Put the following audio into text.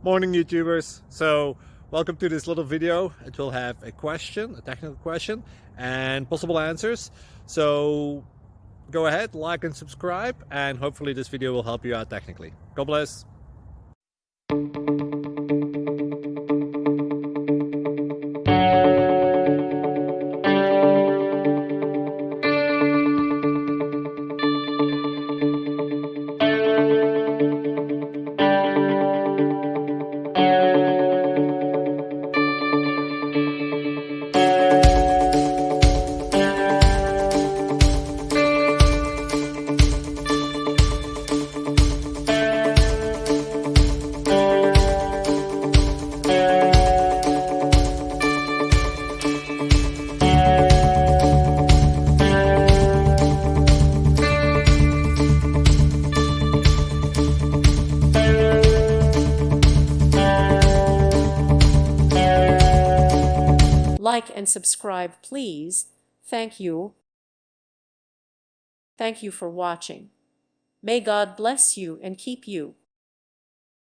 Morning YouTubers. So welcome to this little video. It will have a question, a technical question, and possible answers. So go ahead, like and subscribe, and hopefully this video will help you out technically. God bless. Like and subscribe, please. Thank you. Thank you for watching. May God bless you and keep you.